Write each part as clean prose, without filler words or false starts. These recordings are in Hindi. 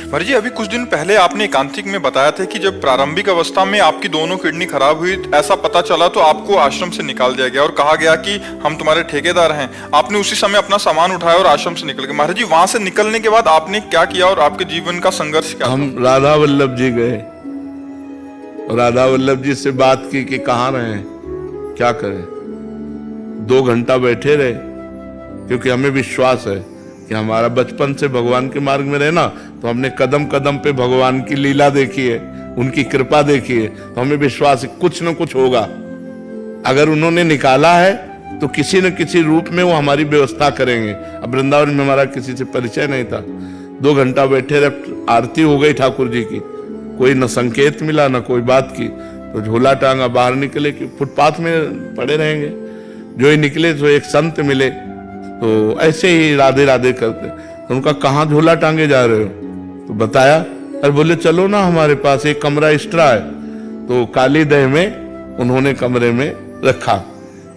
भर जी, अभी कुछ दिन पहले आपने एकांतिक में बताया था कि जब प्रारंभिक अवस्था में आपकी दोनों किडनी खराब हुई, ऐसा पता चला तो आपको आश्रम से निकाल दिया गया और कहा गया कि हम तुम्हारे ठेकेदार हैं। आपने उसी समय अपना सामान उठाया और आश्रम से निकल गए। महाराज जी, वहां से निकलने के बाद आपने क्या किया और आपके जीवन का संघर्ष क्या? हम राधा वल्लभ जी गए, राधा वल्लभ जी से बात की कि कहाँ रहे, क्या करें। 2 घंटा बैठे रहे, क्योंकि हमें विश्वास है कि हमारा बचपन से भगवान के मार्ग में रहना, तो हमने कदम कदम पे भगवान की लीला देखी है, उनकी कृपा देखी है, तो हमें विश्वास है कुछ न कुछ होगा। अगर उन्होंने निकाला है तो किसी न किसी रूप में वो हमारी व्यवस्था करेंगे। अब वृंदावन में हमारा किसी से परिचय नहीं था। 2 घंटा बैठे रहे, आरती हो गई ठाकुर जी की, कोई न संकेत मिला न कोई बात की, तो झोला टांगा बाहर निकले कि फुटपाथ में पड़े रहेंगे। जो ही निकले तो एक संत मिले, तो ऐसे ही राधे राधे करते। तो उनका कहाँ झोला टांगे जा रहे हो, तो बताया। अरे बोले चलो ना, हमारे पास एक कमरा एक्स्ट्रा है। तो काली दह में उन्होंने कमरे में रखा।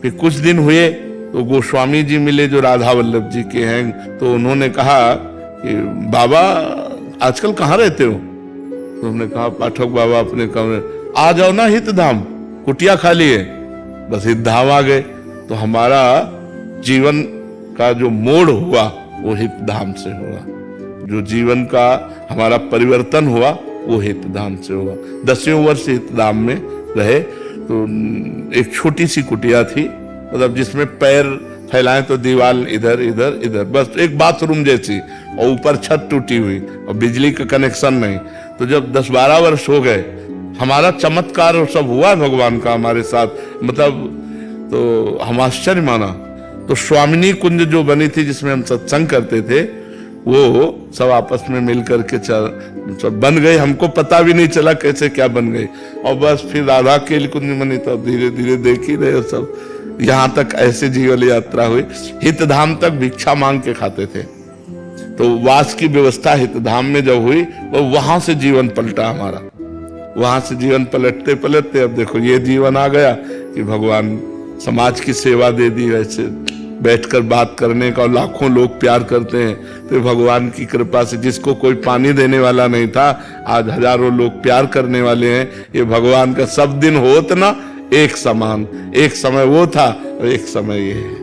फिर कुछ दिन हुए तो गोस्वामी जी मिले जो राधा वल्लभ जी के हैं। तो उन्होंने कहा कि बाबा आजकल कहाँ रहते हो? तो हमने कहा पाठक बाबा अपने कमरे। आ जाओ ना हितधाम, कुटिया खाली है। बस हितधाम आ गए। तो हमारा जीवन का जो मोड़ हुआ वो हितधाम से हुआ। जो जीवन का हमारा परिवर्तन हुआ वो हितधाम से हुआ। 10वें वर्ष हितधाम में रहे। तो एक छोटी सी कुटिया थी, मतलब जिसमें पैर फैलाएं तो दीवार इधर इधर इधर, बस एक बाथरूम जैसी, और ऊपर छत टूटी हुई और बिजली का कनेक्शन नहीं। तो जब 10-12 वर्ष हो गए, हमारा चमत्कार सब हुआ भगवान का हमारे साथ, मतलब तो हम आश्चर्य माना। तो स्वामिनी कुंज जो बनी थी जिसमें हम सत्संग करते थे, वो सब आपस में मिल करके सब बन गई। हमको पता भी नहीं चला कैसे क्या बन गई। और बस फिर राधा के कुंज बनी, तो धीरे धीरे देख ही रहे सब। यहाँ तक ऐसे जीवन यात्रा हुई। हितधाम तक भिक्षा मांग के खाते थे। तो वास की व्यवस्था हितधाम में जब हुई, वो वहां से जीवन पलटा हमारा। वहां से जीवन पलटते पलटते अब देखो ये जीवन आ गया कि भगवान समाज की सेवा दे दी। वैसे बैठकर बात करने का, और लाखों लोग प्यार करते हैं। तो भगवान की कृपा से जिसको कोई पानी देने वाला नहीं था, आज हजारों लोग प्यार करने वाले हैं। ये भगवान का सब दिन होत ना एक समान। एक समय वो था और एक समय ये है।